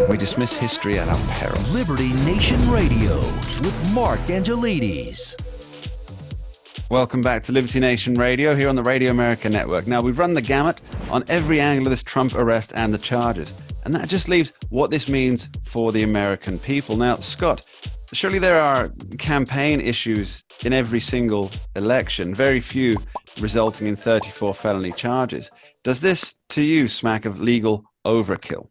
We dismiss history at our peril. Liberty Nation Radio with Mark Angelides. Welcome back to Liberty Nation Radio here on the Radio America Network. Now, we've run the gamut on every angle of this Trump arrest and the charges. And that just leaves what this means for the American people. Now, Scott, surely there are campaign issues in every single election, very few resulting in 34 felony charges. Does this, to you, smack of legal overkill?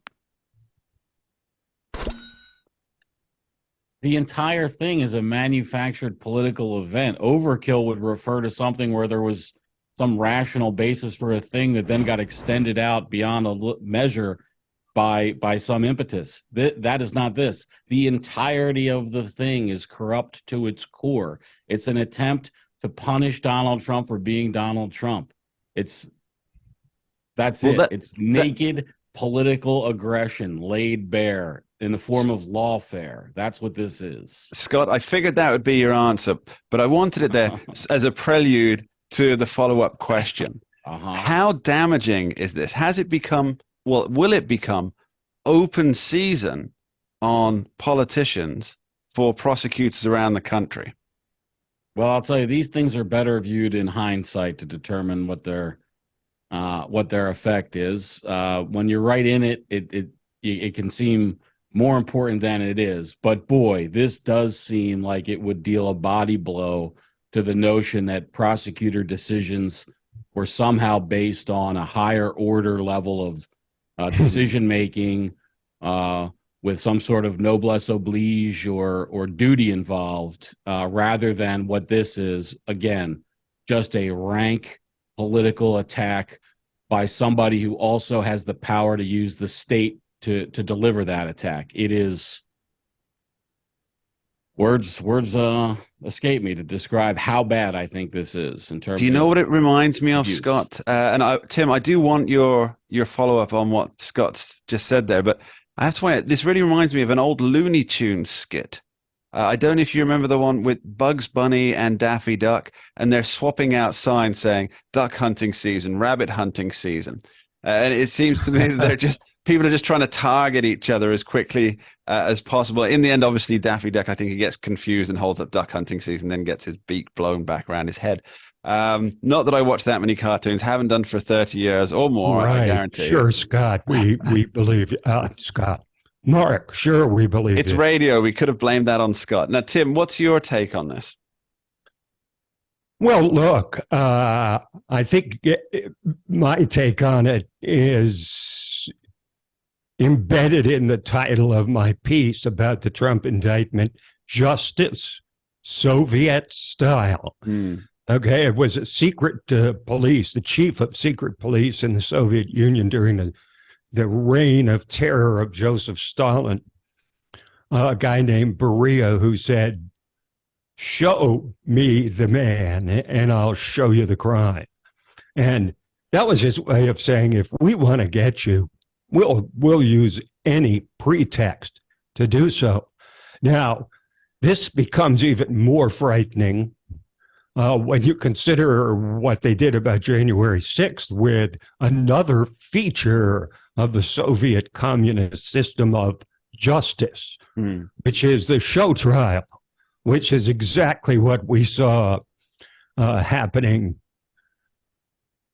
The entire thing is a manufactured political event. Overkill would refer to something where there was some rational basis for a thing that then got extended out beyond a measure by some impetus. That is not this. The entirety of the thing is corrupt to its core. It's an attempt to punish Donald Trump for being Donald Trump. It's naked political aggression laid bare in the form of lawfare. That's what this is. Scott, I figured that would be your answer, but I wanted it there as a prelude to the follow-up question. How damaging is this? Has it become, will it become open season on politicians for prosecutors around the country? Well, I'll tell you, these things are better viewed in hindsight to determine what their effect is. When you're right in it, it can seem more important than it is. But boy, this does seem like it would deal a body blow to the notion that prosecutor decisions were somehow based on a higher order level of decision making with some sort of noblesse oblige or duty involved, rather than what this is, again, just a rank political attack by somebody who also has the power to use the state to deliver that attack. It is words escape me to describe how bad I think this is in terms. Do you know what it reminds me of, abuse. Scott? Tim, I do want your follow-up on what Scott's just said there, but I have to point out, this really reminds me of an old Looney Tunes skit. I don't know if you remember the one with Bugs Bunny and Daffy Duck, and they're swapping out signs saying duck hunting season, rabbit hunting season. And it seems to me that people are just trying to target each other as quickly as possible. In the end, obviously, Daffy Duck, I think he gets confused and holds up duck hunting season, then gets his beak blown back around his head. Not that I watch that many cartoons, haven't done for 30 years or more, right. I guarantee. Sure, Scott, we believe Scott. Mark, sure, we believe it's radio. We could have blamed that on Scott. Now, Tim, what's your take on this? Well, look, I think my take on it is embedded in the title of my piece about the Trump indictment, Justice, Soviet Style. Okay, it was a secret police, the chief of secret police in the Soviet Union during the reign of terror of Joseph Stalin, a guy named Beria, who said, "Show me the man and I'll show you the crime." And that was his way of saying, if we want to get you, we'll use any pretext to do so. Now, this becomes even more frightening when you consider what they did about January 6th with another feature of the Soviet communist system of justice, which is the show trial, which is exactly what we saw happening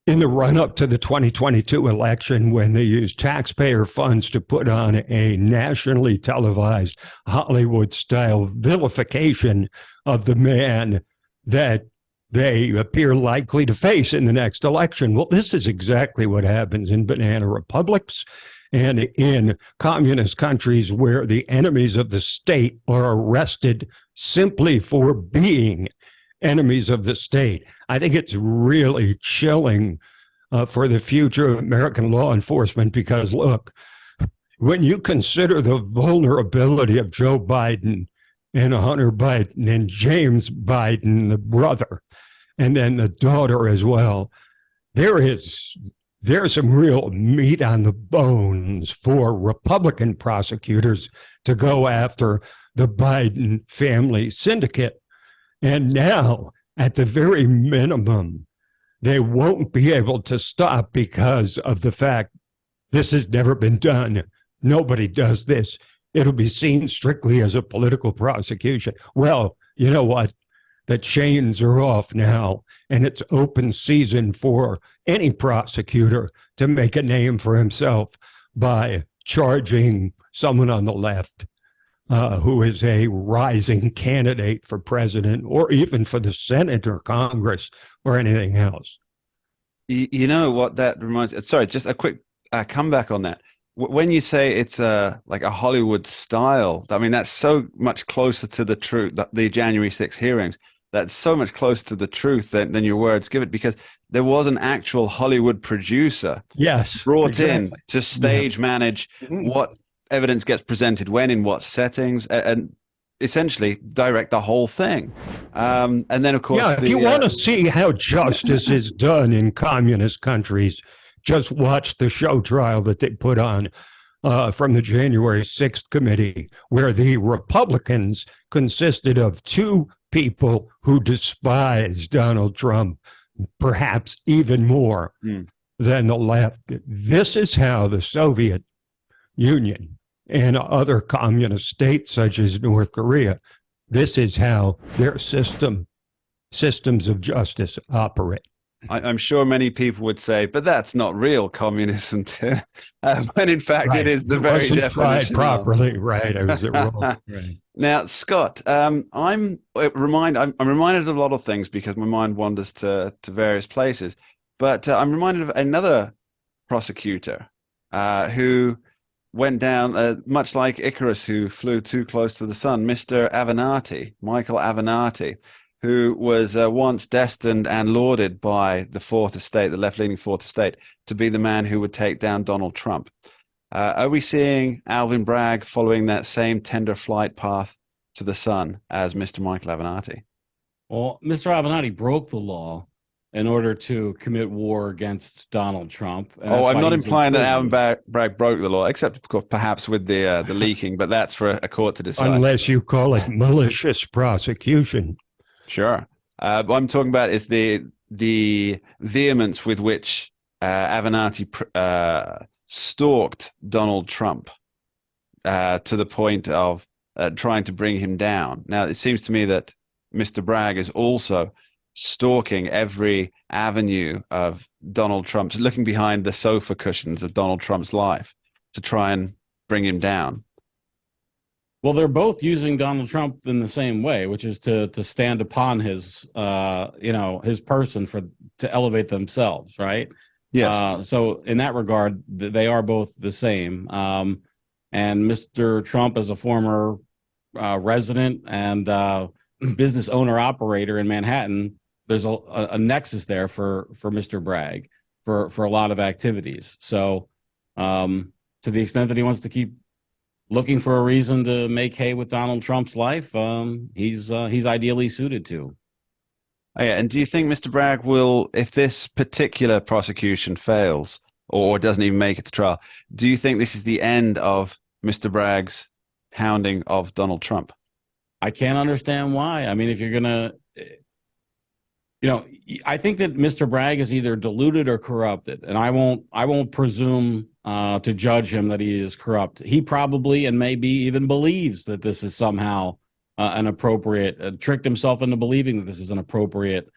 in the run-up to the 2022 election, when they used taxpayer funds to put on a nationally televised Hollywood-style vilification of the man that they appear likely to face in the next election. Well, this is exactly what happens in banana republics and in communist countries where the enemies of the state are arrested simply for being enemies of the state. I think it's really chilling for the future of American law enforcement, because, look, when you consider the vulnerability of Joe Biden and Hunter Biden and James Biden, the brother, and then the daughter as well, there's some real meat on the bones for Republican prosecutors to go after the Biden family syndicate. And now, at the very minimum, they won't be able to stop because of the fact this has never been done nobody does this, it'll be seen strictly as a political prosecution. Well, you know what? The chains are off now, and it's open season for any prosecutor to make a name for himself by charging someone on the left who is a rising candidate for president or even for the Senate or Congress or anything else. You know what that reminds? Sorry, just a quick comeback on that. When you say it's like a Hollywood style, I mean, that's so much closer to the truth. The January 6th hearings, that's so much closer to the truth than your words give it, because there was an actual Hollywood producer, yes, brought exactly. in to stage manage what evidence gets presented when, in what settings, and essentially direct the whole thing. And then, of course, yeah, if you want to see how justice is done in communist countries, just watch the show trial that they put on from the January 6th committee, where the Republicans consisted of two people who despise Donald Trump, perhaps even more than the left. This is how the Soviet Union and other communist states, such as North Korea, this is how their systems of justice operate. I'm sure many people would say, but that's not real communism, when in fact it is the very definition. Properly, right? I was wrong. Right. Now, Scott, I'm reminded of a lot of things because my mind wanders to various places. But I'm reminded of another prosecutor who went down, much like Icarus, who flew too close to the sun, Mr. Avenatti, Michael Avenatti, who was once destined and lauded by the Fourth Estate, the left-leaning Fourth Estate, to be the man who would take down Donald Trump. Are we seeing Alvin Bragg following that same tender flight path to the sun as Mr. Michael Avenatti? Well, Mr. Avenatti broke the law in order to commit war against Donald Trump. I'm not implying that Alvin Bragg broke the law, except, of course, perhaps with the leaking, but that's for a court to decide. Unless you call it malicious prosecution. Sure. What I'm talking about is the vehemence with which Avenatti stalked Donald Trump to the point of trying to bring him down. Now, it seems to me that Mr. Bragg is also stalking every avenue of Donald Trump's, looking behind the sofa cushions of Donald Trump's life to try and bring him down. Well, they're both using Donald Trump in the same way, which is to stand upon his, his person to elevate themselves, right? Yes. So in that regard, they are both the same. And Mr. Trump, as a former resident and business owner operator in Manhattan, there's a nexus there for Mr. Bragg for a lot of activities. So to the extent that he wants to keep looking for a reason to make hay with Donald Trump's life, he's ideally suited to. Oh, yeah. And do you think Mr. Bragg will, if this particular prosecution fails or doesn't even make it to trial, do you think this is the end of Mr. Bragg's hounding of Donald Trump? I can't understand why. I mean, if you're going to, I think that Mr. Bragg is either deluded or corrupted, and I won't presume to judge him that he is corrupt. He probably and maybe even believes that this is somehow an appropriate, tricked himself into believing that this is an appropriate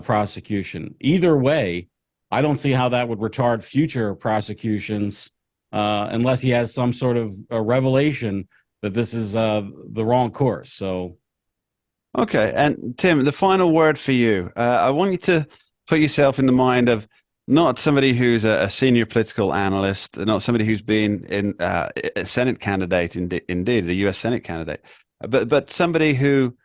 prosecution. Either way, I don't see how that would retard future prosecutions unless he has some sort of a revelation that this is the wrong course. So. Okay. And Tim, the final word for you. I want you to put yourself in the mind of not somebody who's a senior political analyst, not somebody who's been in a Senate candidate, indeed, a U.S. Senate candidate, but somebody who,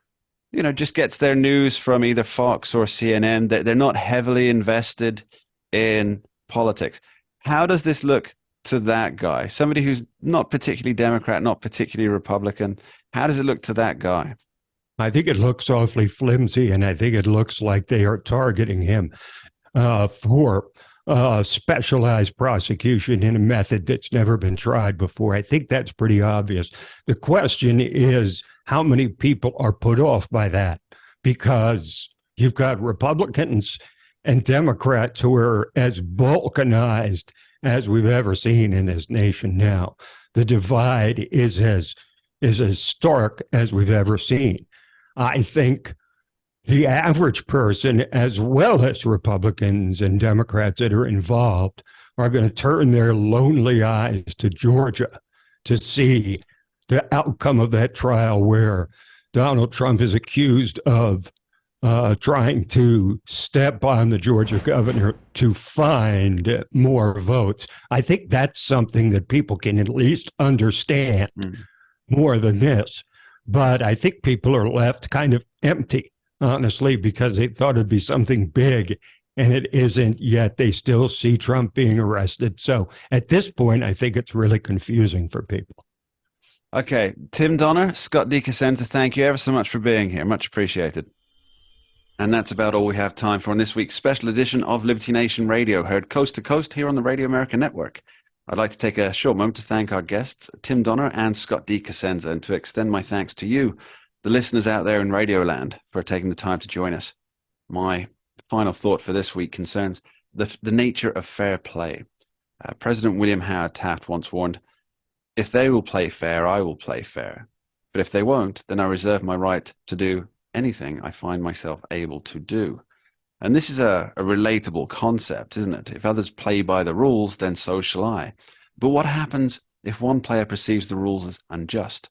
just gets their news from either Fox or CNN. They're not heavily invested in politics. How does this look to that guy? Somebody who's not particularly Democrat, not particularly Republican. How does it look to that guy? I think it looks awfully flimsy, and I think it looks like they are targeting him for specialized prosecution in a method that's never been tried before. I think that's pretty obvious. The question is how many people are put off by that, because you've got Republicans and Democrats who are as balkanized as we've ever seen in this nation now. the divide is as stark as we've ever seen. I think the average person, as well as Republicans and Democrats that are involved, are going to turn their lonely eyes to Georgia to see the outcome of that trial, where Donald Trump is accused of trying to step on the Georgia governor to find more votes. I think that's something that people can at least understand more than this. But I think people are left kind of empty, honestly, because they thought it'd be something big, and it isn't yet. They still see Trump being arrested. So at this point, I think it's really confusing for people. Okay, Tim Donner, Scott DeCosenza, thank you ever so much for being here. Much appreciated. And that's about all we have time for in this week's special edition of Liberty Nation Radio, heard coast to coast here on the Radio America Network. I'd like to take a short moment to thank our guests, Tim Donner and Scott DeCosenza, and to extend my thanks to you, the listeners out there in Radioland, for taking the time to join us. My final thought for this week concerns the nature of fair play. President William Howard Taft once warned, "If they will play fair, I will play fair. But if they won't, then I reserve my right to do anything I find myself able to do." And this is a relatable concept, isn't it? If others play by the rules, then so shall I. But what happens if one player perceives the rules as unjust?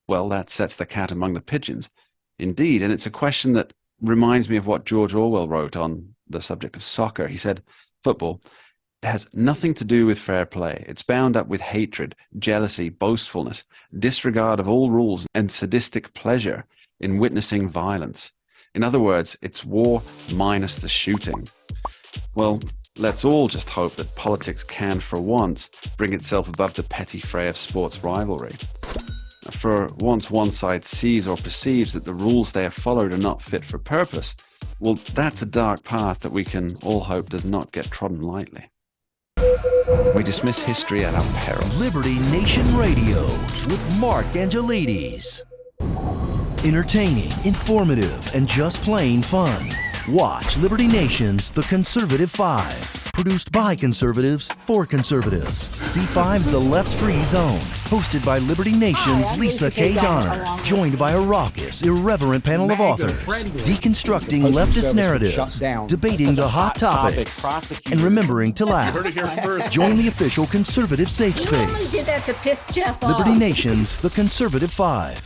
Well, that sets the cat among the pigeons. Indeed, and it's a question that reminds me of what George Orwell wrote on the subject of soccer. He said, "Football has nothing to do with fair play. It's bound up with hatred, jealousy, boastfulness, disregard of all rules, and sadistic pleasure in witnessing violence. In other words, it's war minus the shooting." Well, let's all just hope that politics can, for once, bring itself above the petty fray of sports rivalry. For once one side sees or perceives that the rules they have followed are not fit for purpose, well, that's a dark path that we can all hope does not get trodden lightly. We dismiss history at our peril. Liberty Nation Radio with Mark Angelides. Entertaining, informative, and just plain fun. Watch Liberty Nation's The Conservative Five. Produced by conservatives for conservatives. C5's The Left Free Zone. Hosted by Liberty Nation's Lisa K. Donner. Joined by a raucous, irreverent panel of authors. Deconstructing leftist narratives. Debating the hot topics. And remembering to laugh. Join the official conservative safe You only space. did that to piss Jeff off. Liberty Nation's The Conservative Five.